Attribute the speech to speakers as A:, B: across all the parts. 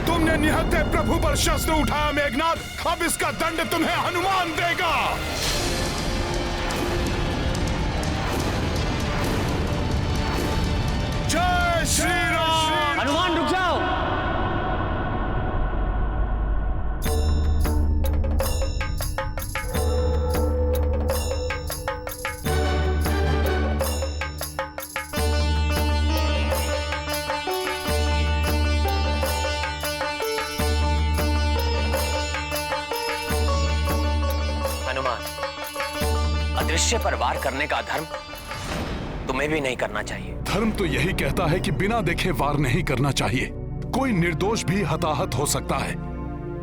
A: तुमने निहत्थे प्रभु पर शस्त्र उठाया मेघनाद, अब इसका दंड तुम्हें हनुमान देगा। जय श्री राम।
B: हनुमान रुक जाओ।
C: अदृश्य पर वार करने का धर्म तुम्हें भी नहीं करना चाहिए।
A: धर्म तो यही कहता है कि बिना देखे वार नहीं करना चाहिए। कोई निर्दोष भी हताहत हो सकता है,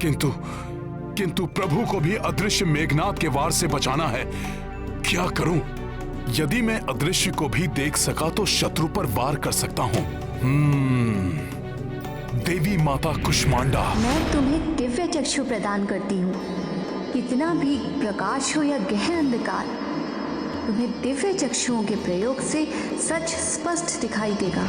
A: किंतु प्रभु को भी अदृश्य मेघनाद के वार से बचाना है। क्या करूं? यदि मैं अदृश्य को भी देख सका तो शत्रु पर वार कर सकता हूं। देवी माता कुष्मांडा,
D: मैं तुम्हें दिव्य चक्षु प्रदान करती हूँ। कितना भी प्रकाश हो या गहन अंधकार, तुम्हें दिव्य चक्षुओं के प्रयोग से सच स्पष्ट दिखाई देगा।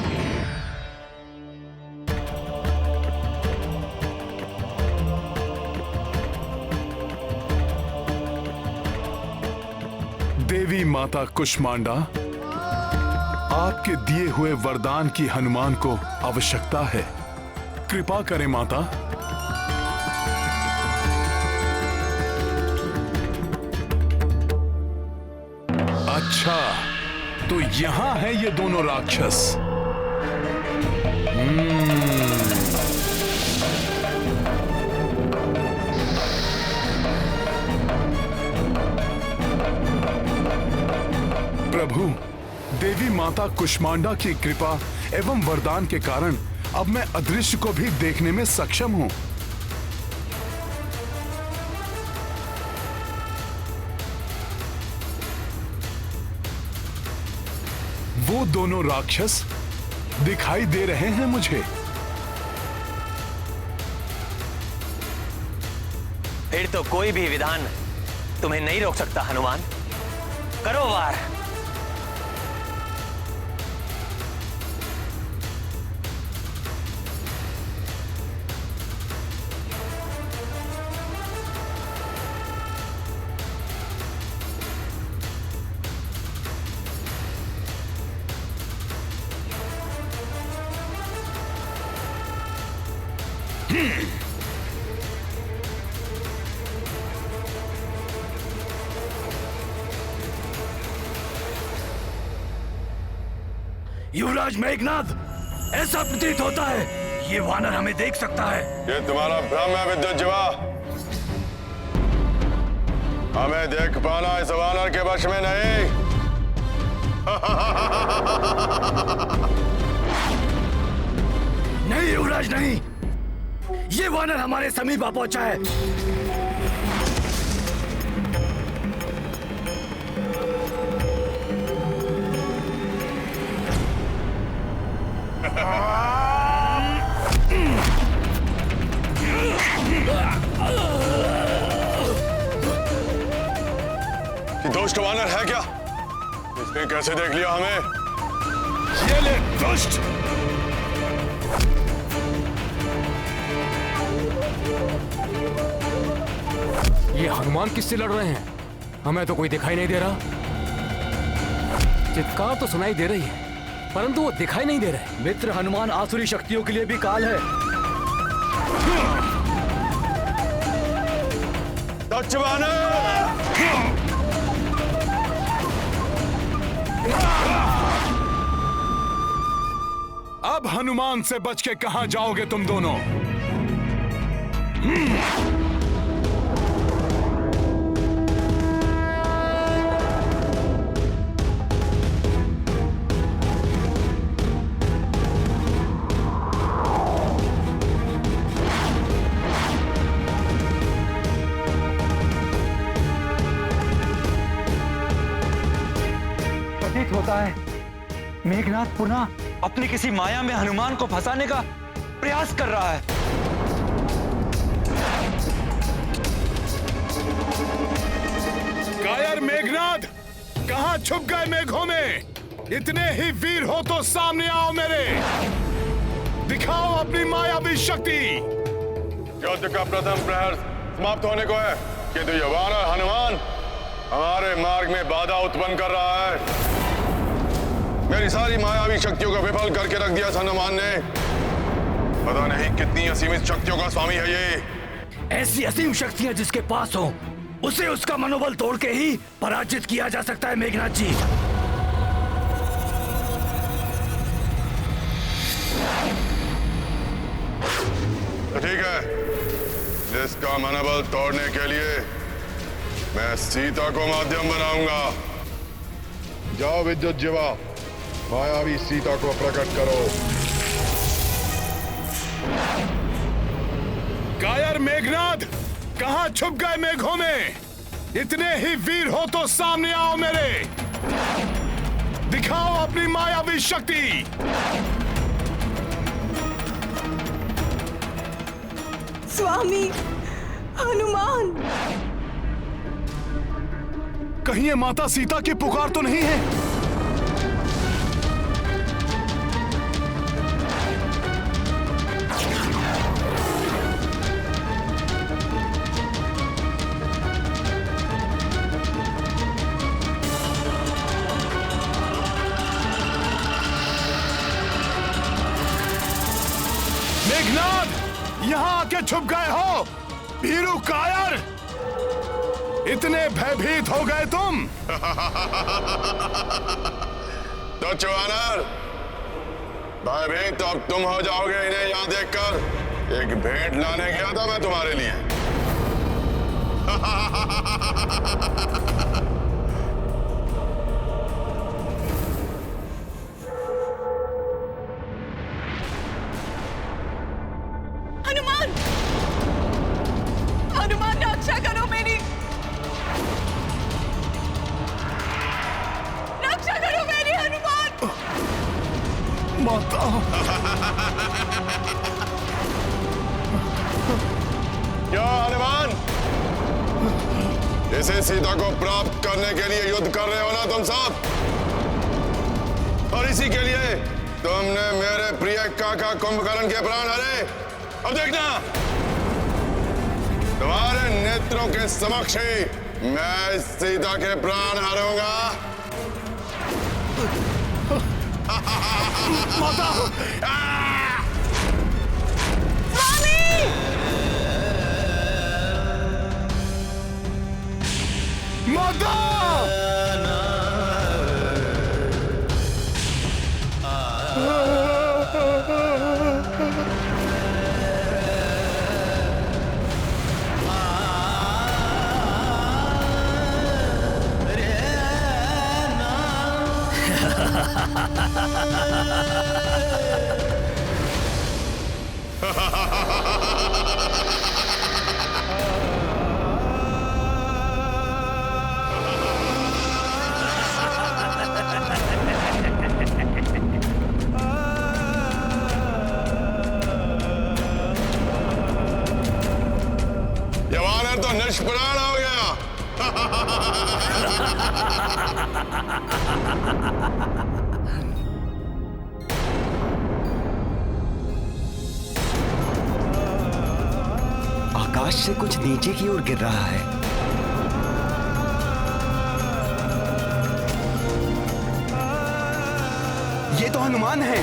A: देवी माता कुष्मांडा, आपके दिए हुए वरदान की हनुमान को आवश्यकता है। कृपा करें माता। अच्छा, तो यहां है ये दोनों राक्षस। प्रभु, देवी माता कुष्मांडा की कृपा एवं वरदान के कारण अब मैं अदृश्य को भी देखने में सक्षम हूं। वो दोनों राक्षस दिखाई दे रहे हैं मुझे।
C: फिर तो कोई भी विधान तुम्हें नहीं रोक सकता हनुमान। करो वार।
E: युवराज मेघनाद, ऐसा प्रतीत होता है ये वानर हमें देख सकता है।
F: ये तुम्हारा भ्रम है विद्युत जीवा। हमें देख पाना इस वानर के वश में नहीं।
E: नहीं युवराज नहीं, ये वानर हमारे समीप आ पहुंचा है।
F: कि दुष्ट वानर है क्या? इसने कैसे देख लिया हमें?
A: ये ले दुष्ट!
B: ये हनुमान किससे लड़ रहे हैं? हमें तो कोई दिखाई नहीं दे रहा। चित्कार तो सुनाई दे रही है, परंतु वो दिखाई नहीं दे रहे।
E: मित्र, हनुमान आसुरी शक्तियों के लिए भी काल है।
F: दक्ष वानर!
A: अब हनुमान से बच के कहां जाओगे तुम दोनों?
E: मेघनाथ पुनः अपनी किसी माया में हनुमान को फंसाने का प्रयास कर रहा है।
A: कायर मेघनाथ, कहां छुप गए मेघों में? इतने ही वीर हो तो सामने आओ मेरे, दिखाओ अपनी मायावी शक्ति।
F: युद्ध का प्रथम प्रहर समाप्त होने को है, किंतु ये वानर हनुमान हमारे मार्ग में बाधा उत्पन्न कर रहा है। मेरी सारी मायावी शक्तियों को विफल करके रख दिया हनुमान ने। पता नहीं कितनी असीमित शक्तियों का स्वामी है ये।
E: ऐसी असीम शक्तियां जिसके पास हो, उसे उसका मनोबल तोड़ के ही पराजित किया जा सकता है मेघनाथ जी।
F: तो ठीक है, जिसका मनोबल तोड़ने के लिए मैं सीता को माध्यम बनाऊंगा। जाओ विद्युत जीवा, मायावी सीता को प्रकट करो।
A: कायर मेघनाथ, कहां छुप गए मेघों में? इतने ही वीर हो तो सामने आओ मेरे, दिखाओ अपनी मायावी शक्ति।
G: स्वामी हनुमान,
A: कहीं ये माता सीता की पुकार तो नहीं है? मेघनाथ, यहां आके छुप गए हो? भीरू कायर, इतने भयभीत हो गए तुम?
F: तो चुवानर, भयभीत तो अब तुम हो जाओगे इन्हें यहां देखकर। एक भेंट लाने गया था मैं तुम्हारे लिए।
G: हनुमान, हनुमान रक्षा करो मेरी, रक्षा करो मेरी हनुमान।
A: माता,
F: क्या हनुमान, इसे सीता को प्राप्त करने के लिए युद्ध कर रहे हो ना तुम सब? और इसी के लिए तुमने मेरे प्रिय काका कुंभकर्ण के प्राण हरे। अब देखना, तुम्हारे नेत्रों के समक्ष ही मैं सीता के प्राण हरूंगा।
A: माता, माता!
F: ये वानर तो निष्प्राण हो गया।
H: आकाश से कुछ नीचे की ओर गिर रहा है। ये तो हनुमान है।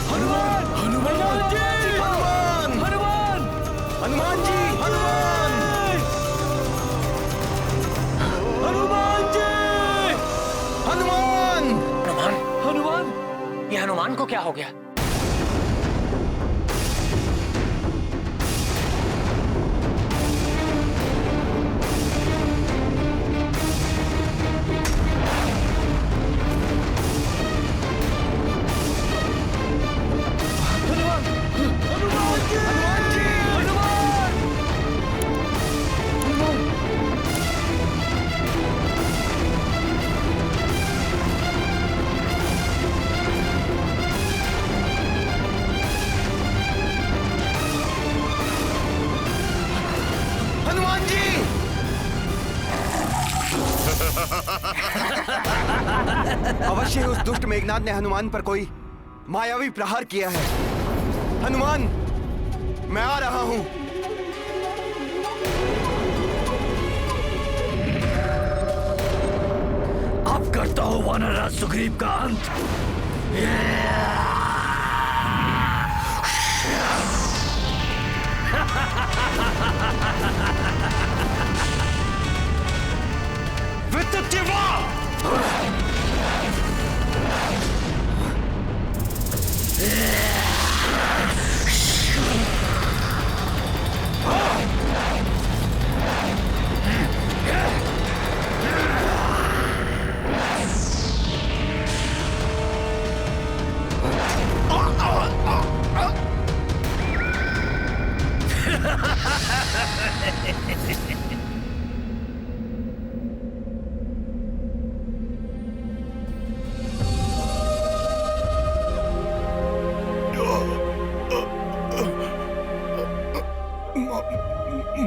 H: हनुमान, हनुमान जी, हनुमान, हनुमान, हनुमान जी, हनुमान, हनुमान जी, हनुमान,
C: हनुमान,
H: हनुमान।
C: ये हनुमान को क्या हो गया?
H: अवश्य ही उस दुष्ट मेघनाथ ने हनुमान पर कोई मायावी प्रहार किया है। हनुमान, मैं आ रहा हूं।
E: अब करता हूं वानरराज सुग्रीव का अंत।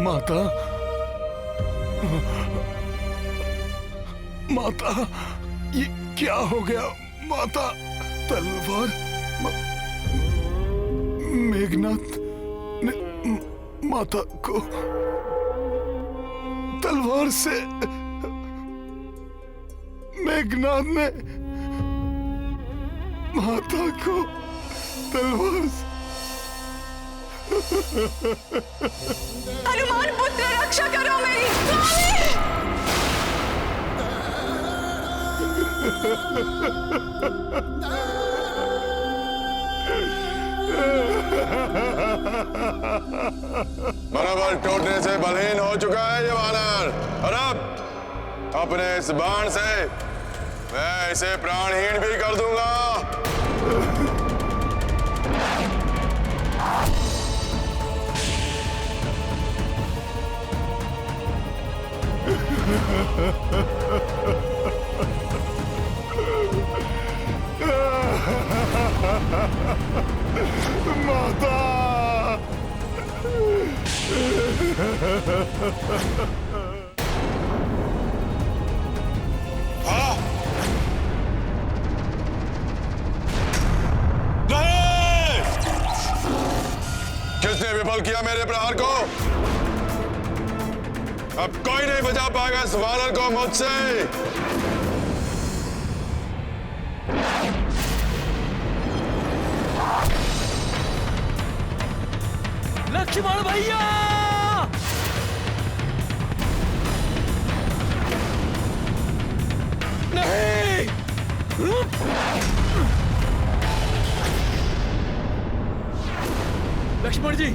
A: माता, माता, ये क्या हो गया माता? तलवार मेघनाथ ने माता को तलवार से, मेघनाथ ने माता को तलवार से।
G: हनुमान पुत्र रक्षा करो मेरी। स्वामी!
F: मनोबल टूटने से बलहीन हो चुका है ये वानर, और अब अपने इस बाण से मैं इसे प्राणहीन भी कर दूंगा।
A: माता,
F: हाँ? नहीं! किसने विफल किया मेरे प्रहार को? अब कोई नहीं बचा पाएगा इस वानर को मुझसे।
H: लक्ष्मण भैया! नहीं! लक्ष्मण जी,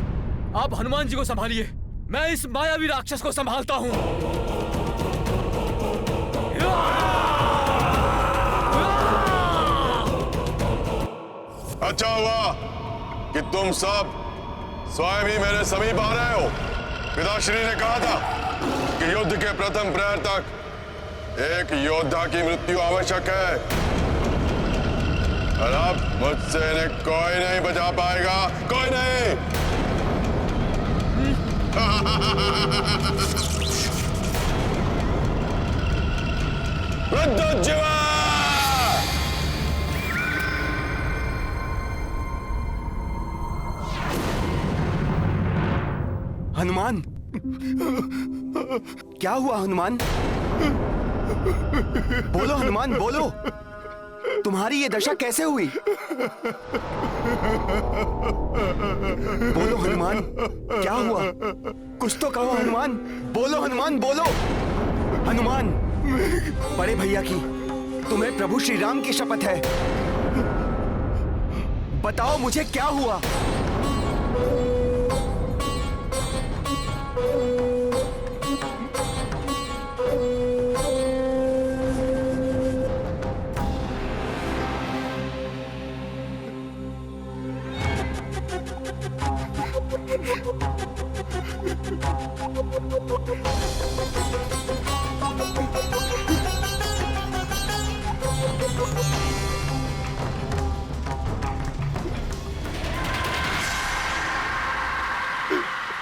H: आप हनुमान जी को संभालिए, मैं इस मायावी राक्षस को संभालता हूं।
F: अच्छा हुआ कि तुम सब स्वयं ही मेरे समीप आ रहे हो। पिताश्री ने कहा था कि युद्ध के प्रथम प्रहर तक एक योद्धा की मृत्यु आवश्यक है, और अब मुझसे इन्हें कोई नहीं बचा पाएगा, कोई नहीं। विद्युज्जीवा!
H: हनुमान, क्या हुआ हनुमान? बोलो हनुमान, बोलो। तुम्हारी ये दशा कैसे हुई? बोलो हनुमान, क्या हुआ? कुछ तो कहो हनुमान। बोलो हनुमान, बोलो। हनुमान, बड़े भैया की, तुम्हें प्रभु श्री राम की शपथ है, बताओ मुझे क्या हुआ?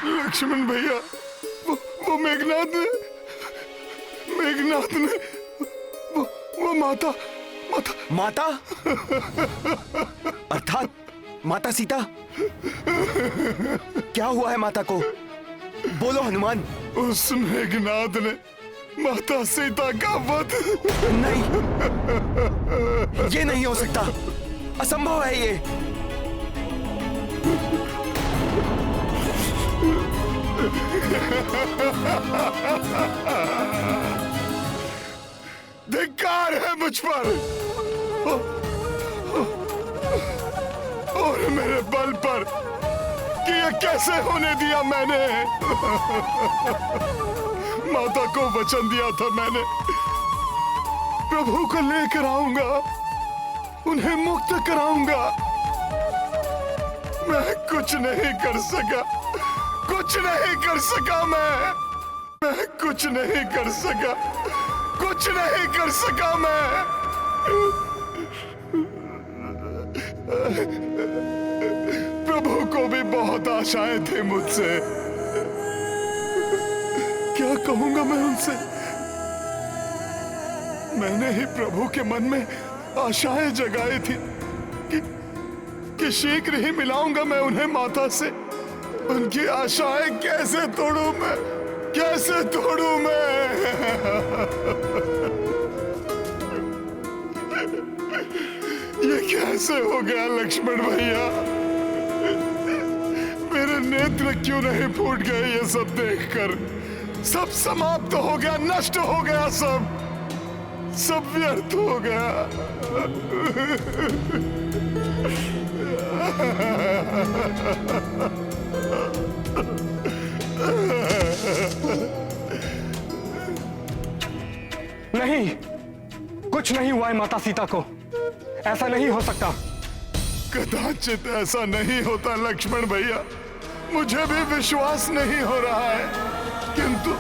A: लक्ष्मण भैया, वो मेघनाथ ने वो माता
H: माता? अर्थात माता सीता? क्या हुआ है माता को? बोलो हनुमान।
A: उस मेघनाद ने माता सीता का वध।
H: नहीं, ये नहीं हो सकता, असंभव है ये।
A: धिक्कार है मुझ पर और मेरे बल पर कि ये कैसे होने दिया मैंने। माता को वचन दिया था मैंने, प्रभु को लेकर आऊंगा, उन्हें मुक्त कराऊंगा। मैं कुछ नहीं कर सका, कुछ नहीं कर सका। मैं कुछ नहीं कर सका, कुछ नहीं कर सका। मैं प्रभु को भी बहुत आशाएं थी मुझसे। क्या कहूंगा मैं उनसे? मैंने ही प्रभु के मन में आशाएं जगाई थी कि शीघ्र ही मिलाऊंगा मैं उन्हें माता से। उनकी आशाएं कैसे तोड़ूं मैं, कैसे तोड़ूं मैं? ये कैसे हो गया लक्ष्मण भैया? मेरे नेत्र क्यों नहीं फूट गए ये सब देखकर? सब समाप्त हो गया, नष्ट हो गया, सब व्यर्थ हो गया।
B: नहीं, कुछ नहीं हुआ है माता सीता को। ऐसा नहीं हो सकता।
A: कदाचित ऐसा नहीं होता लक्ष्मण भैया, मुझे भी विश्वास नहीं हो रहा है, किंतु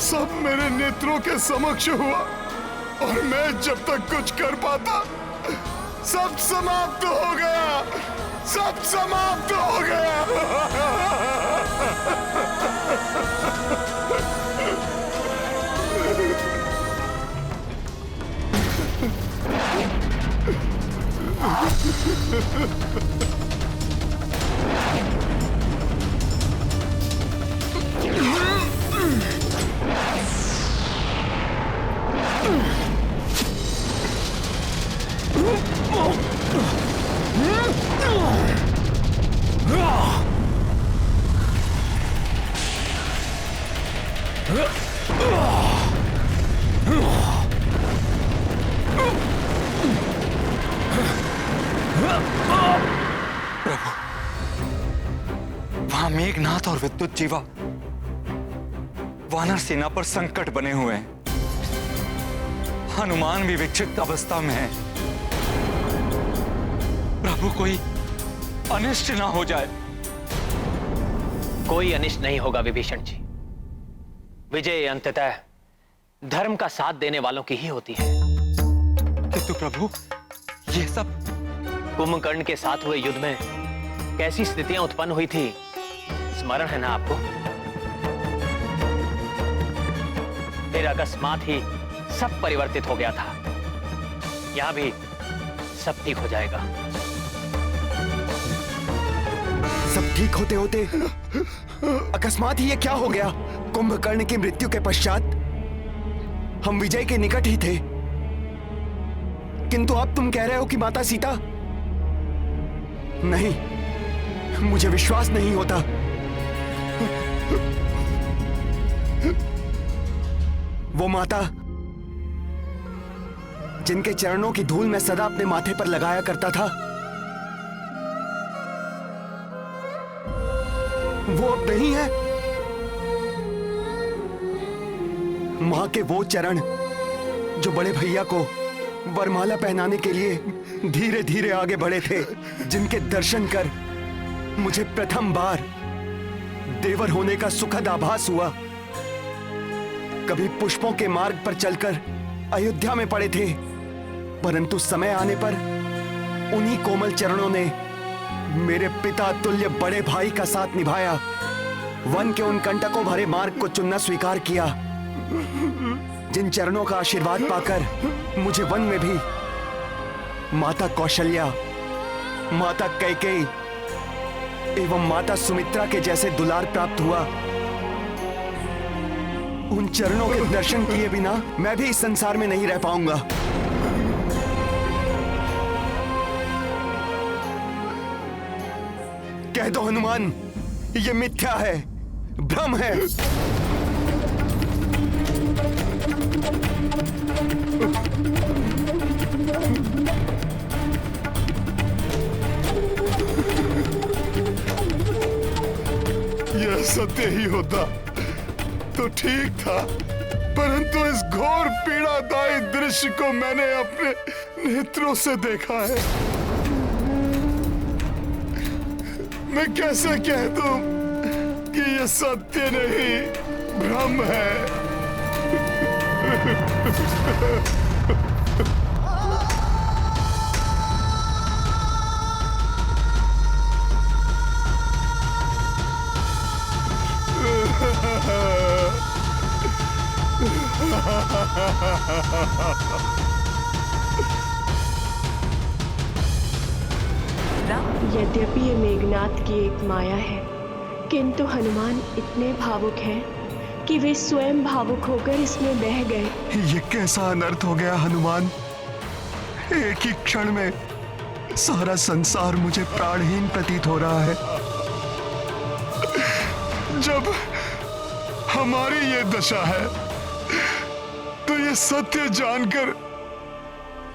A: सब मेरे नेत्रों के समक्ष हुआ और मैं जब तक कुछ कर पाता सब समाप्त हो गया, सब समाप्त हो गया।
E: वहां मेघनाथ और विद्युत जीवा वानर सेना पर संकट बने हुए हैं। हनुमान भी विक्षिप्त अवस्था में है। प्रभु कोई अनिष्ट ना हो जाए।
C: कोई अनिष्ट नहीं होगा विभीषण जी। विजय अंततः धर्म का साथ देने वालों की ही होती है।
E: किंतु प्रभु, ये सब
C: कुंभकर्ण के साथ हुए युद्ध में कैसी स्थितियां उत्पन्न हुई थी, स्मरण है ना आपको? फिर अकस्मात ही सब परिवर्तित हो गया था। यहां भी सब ठीक हो जाएगा।
H: सब ठीक होते होते अकस्मात ही ये क्या हो गया? कुंभकर्ण की मृत्यु के पश्चात हम विजय के निकट ही थे, किंतु अब तुम कह रहे हो कि माता सीता? नहीं, मुझे विश्वास नहीं होता। वो माता जिनके चरणों की धूल मैं सदा अपने माथे पर लगाया करता था, वो अब नहीं है। मां के वो चरण जो बड़े भैया को वरमाला पहनाने के लिए धीरे धीरे आगे बढ़े थे, जिनके दर्शन कर मुझे प्रथम बार देवर होने का सुखद आभास हुआ। कभी पुष्पों के मार्ग पर चलकर अयोध्या में पड़े थे, परंतु समय आने पर उन्हीं कोमल चरणों ने मेरे पिता तुल्य बड़े भाई का साथ निभाया, वन के उन कंटकों भरे मार्ग को चुनना स्वीकार किया। जिन चरणों का आशीर्वाद पाकर मुझे वन में भी माता कौशल्या, माता कैकेयी एवं माता सुमित्रा के जैसे दुलार प्राप्त हुआ, उन चरणों के दर्शन किए बिना मैं भी इस संसार में नहीं रह पाऊंगा। कह दो हनुमान, ये मिथ्या है, भ्रम है।
A: यह सत्य ही होता तो ठीक था, परंतु इस घोर पीड़ादायी दृश्य को मैंने अपने नेत्रों से देखा है। मैं कैसे कह दूं कि यह सत्य नहीं, भ्रम है।
I: यद्यपि ये मेघनाथ की एक माया है, किंतु हनुमान इतने भावुक हैं कि वे स्वयं भावुक होकर इसमें बह गए।
H: ये कैसा अनर्थ हो गया हनुमान। एक ही क्षण में सारा संसार मुझे प्राणहीन प्रतीत हो रहा है।
A: जब हमारी ये दशा है तो ये सत्य जानकर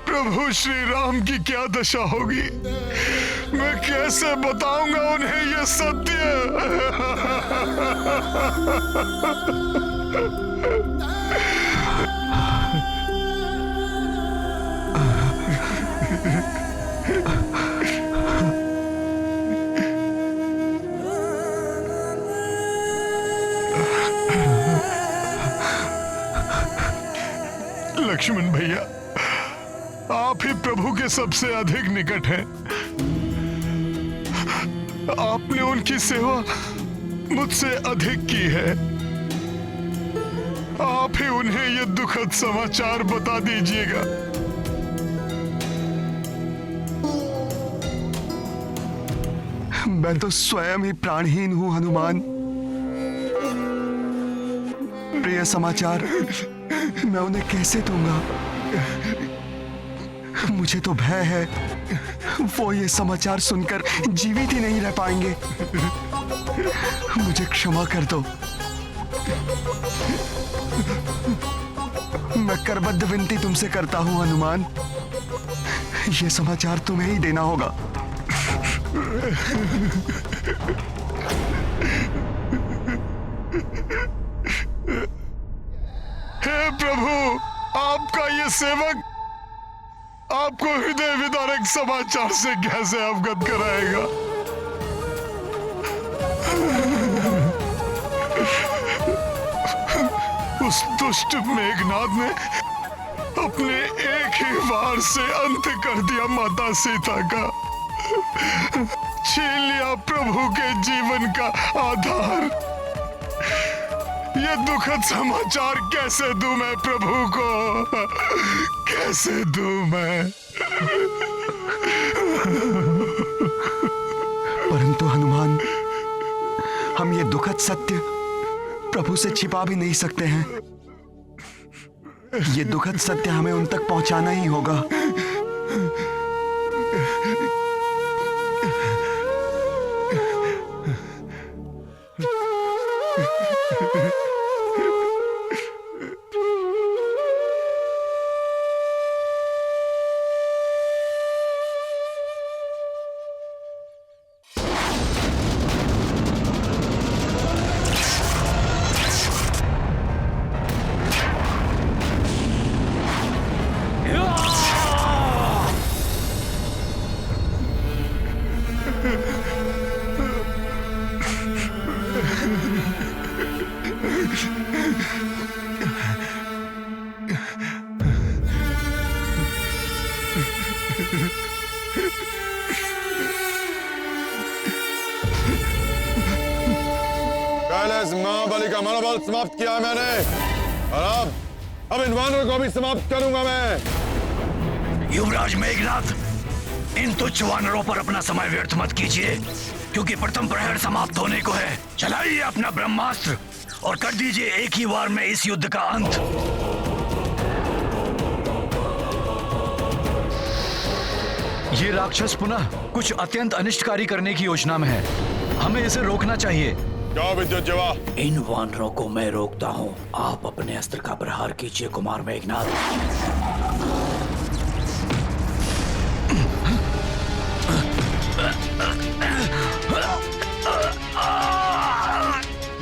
A: प्रभु श्री राम की क्या दशा होगी। मैं कैसे बताऊंगा उन्हें ये सत्य। लक्ष्मण भैया, आप ही प्रभु के सबसे अधिक निकट हैं। आपने उनकी सेवा मुझसे अधिक की है। आप ही उन्हें यह दुखद समाचार बता दीजिएगा।
H: मैं तो स्वयं ही प्राणहीन हूं हनुमान। प्रिय समाचार मैं उन्हें कैसे दूंगा। मुझे तो भय है वो ये समाचार सुनकर जीवित ही नहीं रह पाएंगे। मुझे क्षमा कर दो। मैं करबद्ध विनती तुमसे करता हूं हनुमान, ये समाचार तुम्हें ही देना होगा।
A: हे प्रभु, आपका ये सेवक आपको हृदय विदारक समाचार से कैसे अवगत कराएगा। उस दुष्ट मेघनाद ने अपने एक ही वार से अंत कर दिया माता सीता का, छीन लिया प्रभु के जीवन का आधार। ये दुखद समाचार कैसे दूं मैं प्रभु को, कैसे दूं मैं।
H: परंतु हनुमान, हम ये दुखद सत्य प्रभु से छिपा भी नहीं सकते हैं। ये दुखद सत्य हमें उन तक पहुंचाना ही होगा।
F: पहले इस महाबली का मनोबल समाप्त किया मैंने, और अब इन वानरों को भी समाप्त करूंगा मैं।
E: युवराज मेघनाथ, इन तुच्छ वानरों पर अपना समय व्यर्थ मत कीजिए, क्योंकि प्रथम प्रहर समाप्त होने को है। चलाइए अपना ब्रह्मास्त्र और कर दीजिए एक ही वार में इस युद्ध का अंत।
J: ये राक्षस पुनः कुछ अत्यंत अनिष्टकारी करने की योजना में है। हमें इसे रोकना चाहिए।
F: क्या विद्युत जवा?
E: इन वानरों को मैं रोकता हूँ। आप अपने अस्त्र का प्रहार कीजिए कुमार मेघनाथ।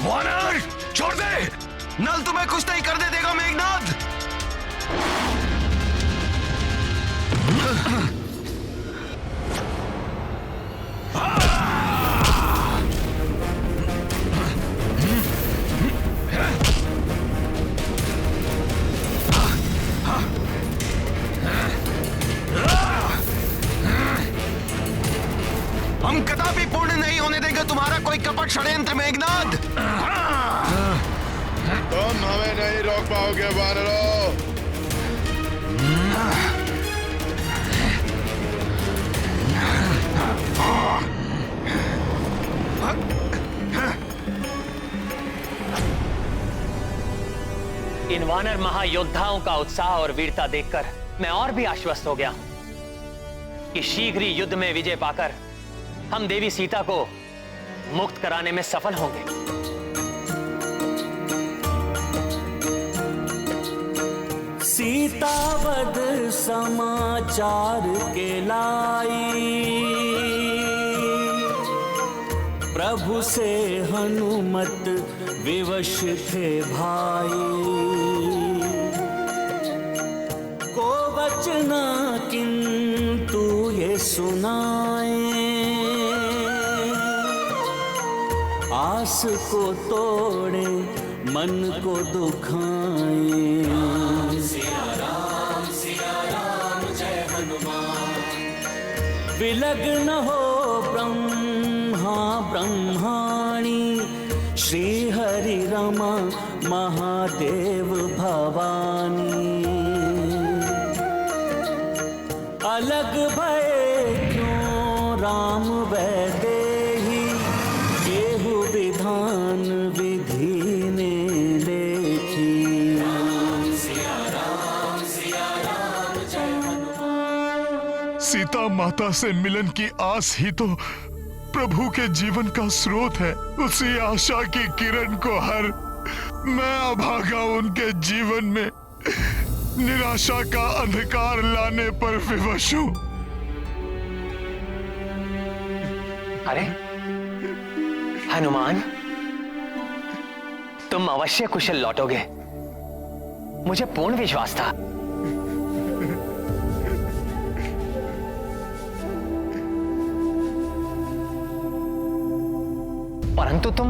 E: वानर छोड़ दे।
H: नल तुम्हें कुछ नहीं करने देगा मेघनाथ। हम कदापि पूर्ण नहीं होने देंगे तुम्हारा कोई कपट षड्यंत्र मेघनाथ।
F: तुम हमें नहीं रोक पाओगे वानरों।
C: इन वानर महायोद्धाओं का उत्साह और वीरता देखकर मैं और भी आश्वस्त हो गया हूं कि शीघ्र ही युद्ध में विजय पाकर हम देवी सीता को मुक्त कराने में सफल होंगे।
K: सीतावद समाचार के लाई, प्रभु से हनुमत विवश थे भाई। को वचना किंतु ये सुनाए, आस को तोड़े मन को दुखाए। सिया राम जय हनुमान। विलग्न हो ब्रह्मा ब्रह्माणी, श्री हरि रमा महादेव भवानी। अलग भय क्यों राम वैदेही, केहु विधान विधि ने लेखी। सिया राम जय हनुमान।
A: सीता माता से मिलन की आस ही तो प्रभु के जीवन का स्रोत है। उसी आशा की किरण को हर मैं अभागा उनके जीवन में निराशा का अंधकार लाने पर विवश हूं।
C: अरे हनुमान, तुम अवश्य कुशल लौटोगे, मुझे पूर्ण विश्वास था। परंतु तुम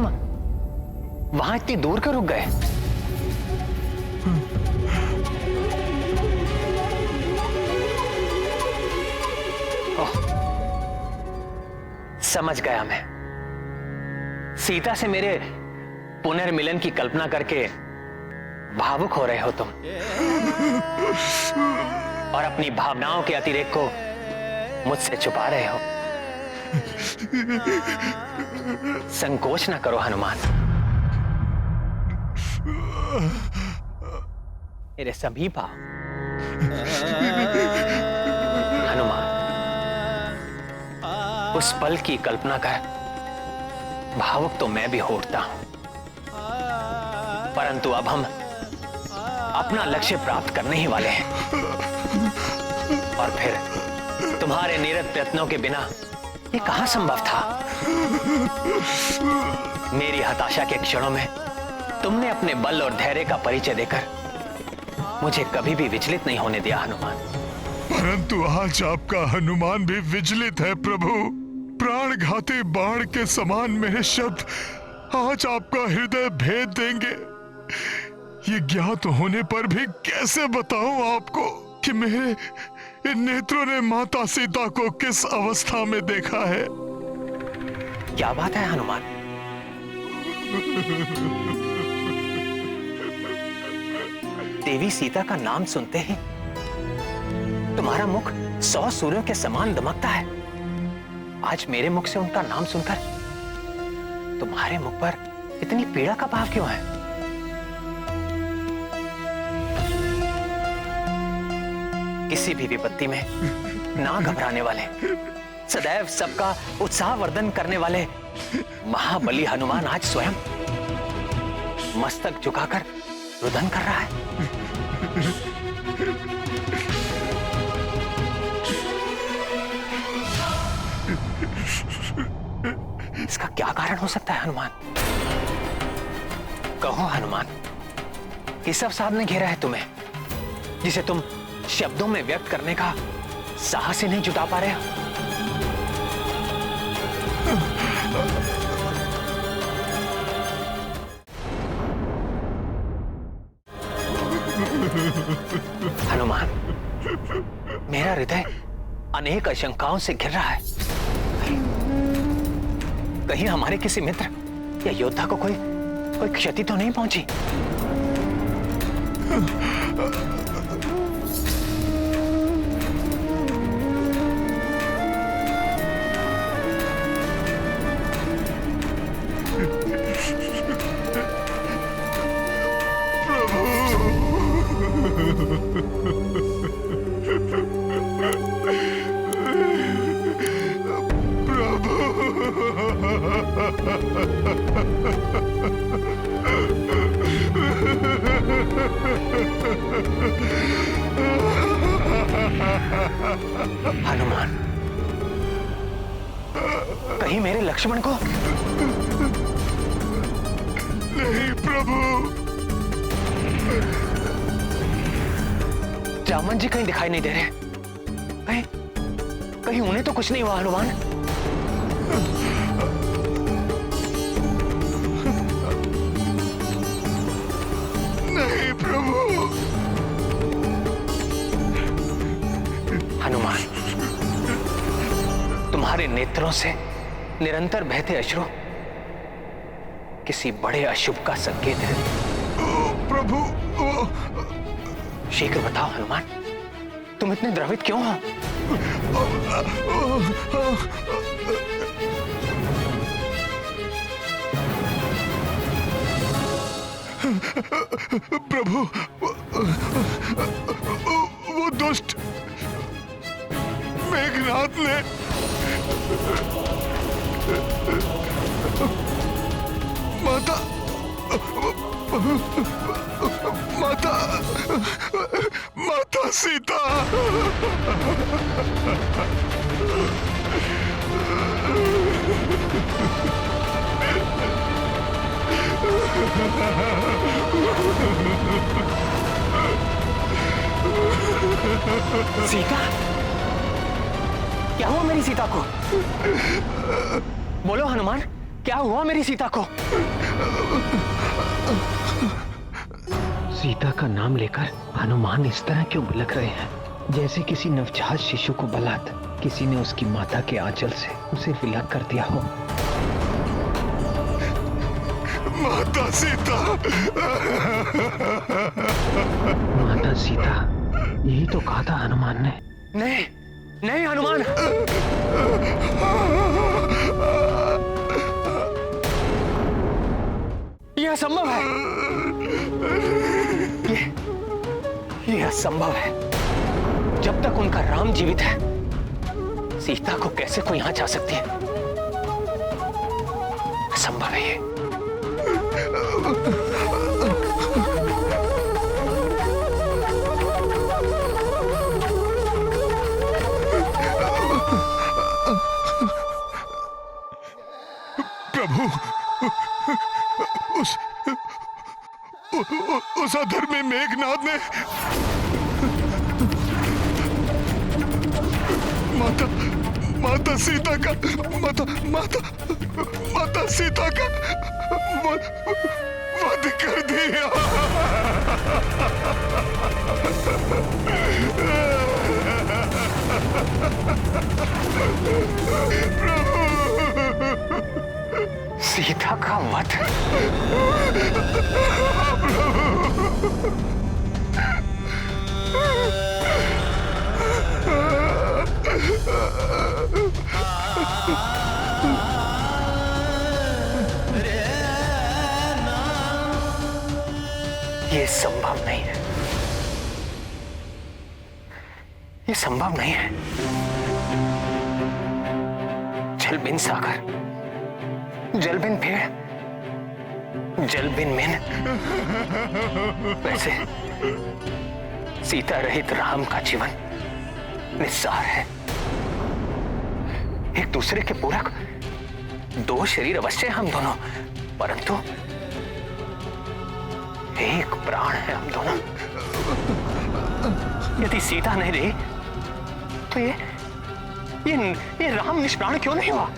C: वहां इतनी दूर क्यों रुक गए? समझ गया मैं। सीता से मेरे पुनर्मिलन की कल्पना करके भावुक हो रहे हो तुम, और अपनी भावनाओं के अतिरेक को मुझसे छुपा रहे हो। संकोच न करो हनुमान, मेरे समीप आओ। हनुमान, उस पल की कल्पना कर भावुक तो मैं भी हो उठता हूं, परंतु अब हम अपना लक्ष्य प्राप्त करने ही वाले हैं, और फिर तुम्हारे निरत प्रयत्नों के बिना ये कहां संभव था। मेरी हताशा के क्षणों में तुमने अपने बल और धैर्य का परिचय देकर मुझे कभी भी विचलित नहीं होने दिया हनुमान।
A: परंतु आज आपका हनुमान भी विचलित है प्रभु। प्राणघाती बाण के समान मेरे शब्द आज आपका हृदय भेद देंगे। ये ज्ञात होने पर भी कैसे बताऊं आपको कि मेरे इन नेत्रों ने माता सीता को किस अवस्था में देखा है।
C: क्या बात है हनुमान? देवी सीता का नाम सुनते ही तुम्हारा मुख 100 सूर्यों के समान दमकता है। आज मेरे मुख से उनका नाम सुनकर तुम्हारे मुख पर इतनी पीड़ा का भाव क्यों है? किसी भी विपत्ति में ना घबराने वाले, सदैव सबका उत्साह वर्धन करने वाले महाबली हनुमान आज स्वयं मस्तक झुकाकर रुदन कर रहा है। इसका क्या कारण हो सकता है हनुमान? कहो हनुमान, किस अवसाद ने घेरा है तुम्हें जिसे तुम शब्दों में व्यक्त करने का साहस ही नहीं जुटा पा रहे हो? हनुमान, मेरा हृदय अनेक आशंकाओं से घिर रहा है। कहीं हमारे किसी मित्र या योद्धा को कोई क्षति तो नहीं पहुंची? हनुमान, कहीं मेरे लक्ष्मण को?
A: नहीं प्रभु।
C: जामन जी कहीं दिखाई नहीं दे रहे। कहीं उन्हें तो कुछ नहीं हुआ हनुमान?
A: नहीं प्रभु।
C: हनुमान, तुम्हारे नेत्रों से निरंतर बहते अश्रु किसी बड़े अशुभ का संकेत है।
A: प्रभु।
C: शीघ्र बताओ हनुमान, तुम इतने द्रवित क्यों हो?
A: प्रभु, वो दुष्ट मेघनाथ ने माता सीता
C: सीता? क्या हुआ मेरी सीता को? बोलो हनुमान, क्या हुआ मेरी सीता को?
L: सीता का नाम लेकर हनुमान इस तरह क्यों बिलख रहे हैं, जैसे किसी नवजात शिशु को बलात् किसी ने उसकी माता के आंचल से उसे विलग कर दिया हो।
A: माता सीता।
L: माता सीता, यही तो कहा था हनुमान ने।
C: नहीं नहीं हनुमान, यह असंभव है। यह असंभव है। जब तक उनका राम जीवित है, सीता को कैसे कोई यहां जा सकती है? असंभव है ये।
A: प्रभु, उस अधर्मी मेघनाथ ने माता सीता का माता सीता का वध कर दिया।
C: सीता का वध? ये संभव नहीं है, ये संभव नहीं है। जल बिन सागर, जल बिन पेड़, जल बिन मिन, वैसे सीता रहित राम का जीवन निस्सार है। एक दूसरे के पूरक दो शरीर अवश्य हम दोनों, परंतु एक प्राण है हम दोनों। यदि सीता नहीं रही तो ये राम निष्प्राण क्यों नहीं हुआ?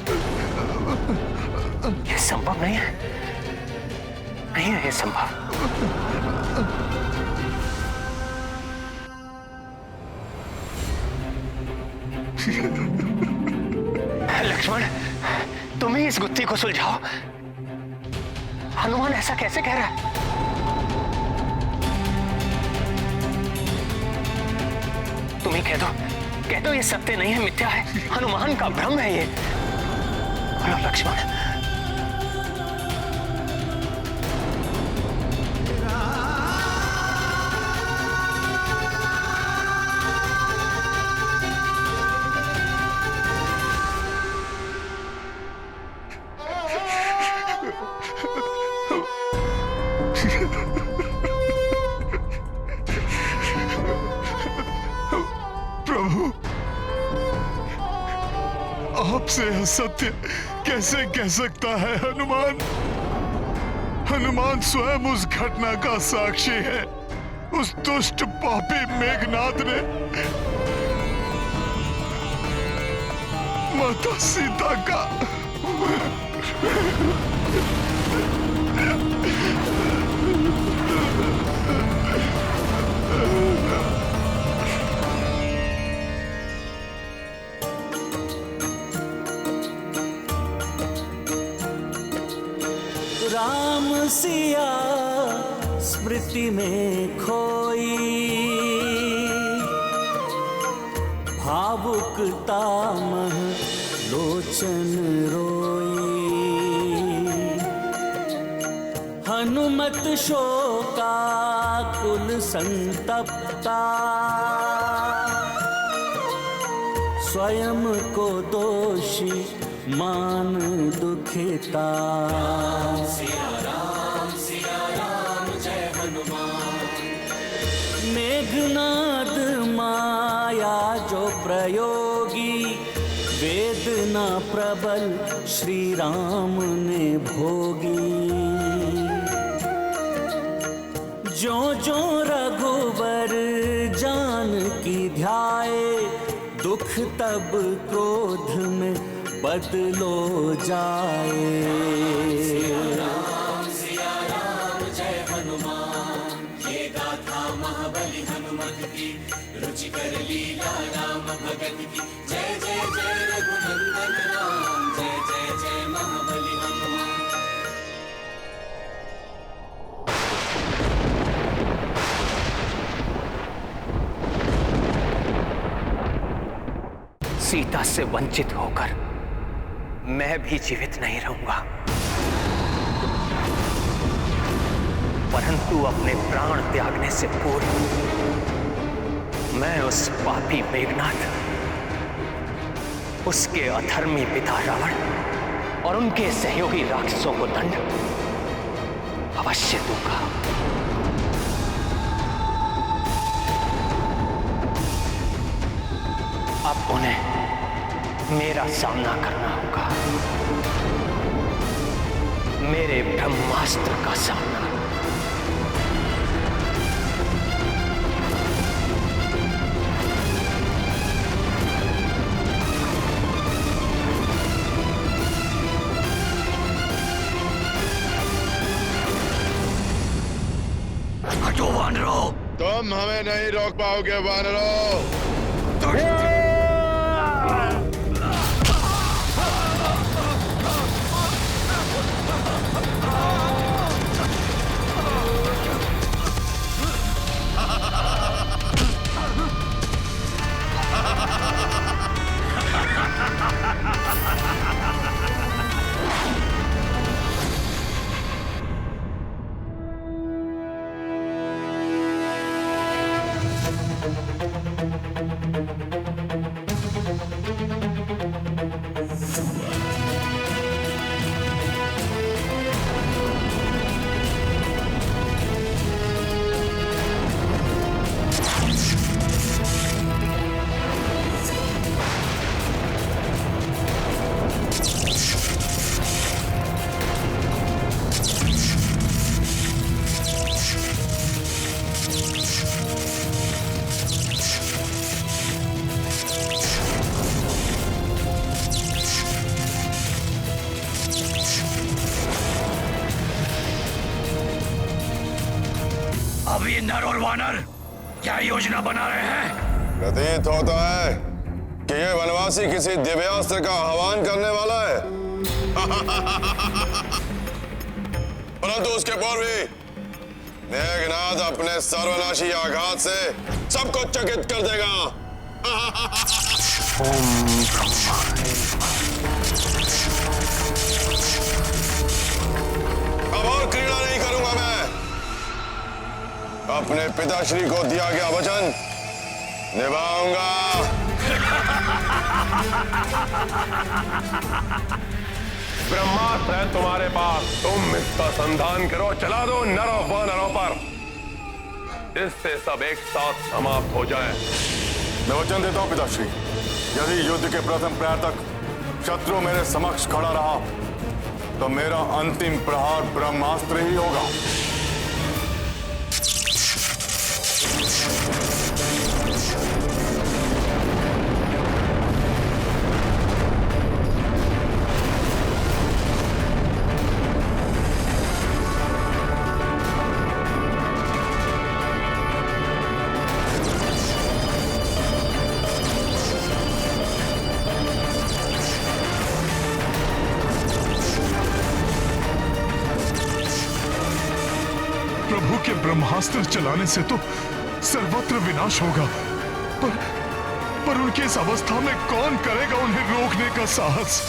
C: ये संभव नहीं है, नहीं है ये संभव। लक्ष्मण, तुम ही इस गुत्थी को सुलझाओ। हनुमान ऐसा कैसे कह रहा है? तुम ही कह दो ये सत्य नहीं है, मिथ्या है, हनुमान का भ्रम है ये। बोलो लक्ष्मण।
A: प्रभु, आपसे असत्य कैसे कह सकता है हनुमान? हनुमान स्वयं उस घटना का साक्षी है। उस दुष्ट पापी मेघनाथ ने माता सीता का
K: राम सिया स्मृति में खोई, भावुकता मह लोचन रोई। हनुमत शोकाकुल संतप्ता, स्वयं को दोषी मान दुखिता। सिया राम जय हनुमान। मेघनाद माया जो प्रयोगी, वेदना प्रबल श्री राम ने भोगी। जो जो रघुवर जानकी ध्याए, दुख तब क्रोध में बदलो जाए। सिया राम जय हनुमान। ये गाथा महाबली हनुमत की, रुचिकर लीला राम भगत की। जय जय जय रघुनंदन राम, जय जय जय महाबली हनुमान।
C: सीता से वंचित होकर मैं भी जीवित नहीं रहूंगा, परंतु अपने प्राण त्यागने से पूर्व मैं उस पापी मेघनाथ, उसके अधर्मी पिता रावण और उनके सहयोगी राक्षसों को दंड अवश्य दूंगा। अब उन्हें मेरा सामना करना होगा, मेरे ब्रह्मास्त्र का सामना।
E: हटो वानरों!
F: तुम हमें नहीं रोक पाओगे वानरों।
E: अब ये नर और वानर क्या योजना बना रहे हैं?
F: प्रतीत होता है कि ये वनवासी किसी दिव्यास्त्र का आह्वान करने वाला है। परंतु उसके पूर्व भी मेघनाद अपने सर्वनाशी आघात से सबको चकित कर देगा। अब और क्रीड़ा नहीं करूंगा मैं। अपने पिताश्री को दिया गया वचन निभाऊंगा। ब्रह्मास्त्र है तुम्हारे पास, तुम इसका संधान करो, चला दो नरों व नरों पर, इससे सब एक साथ समाप्त हो जाए।
A: मैं वचन देता हूं पिताश्री, यदि युद्ध के प्रथम प्रहर तक शत्रु मेरे समक्ष खड़ा रहा तो मेरा अंतिम प्रहार ब्रह्मास्त्र ही होगा।
M: प्रभु के ब्रह्मास्त्र चलाने से तो सर्वत्र विनाश होगा, पर उनकी इस अवस्था में कौन करेगा उन्हें रोकने का साहस?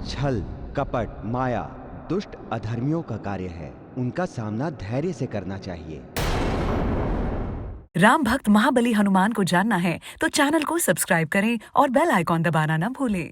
N: छल, कपट, माया दुष्ट अधर्मियों का कार्य है। उनका सामना धैर्य से करना चाहिए।
O: राम भक्त महाबली हनुमान को जानना है तो चैनल को सब्सक्राइब करें और बेल आइकॉन दबाना न भूलें।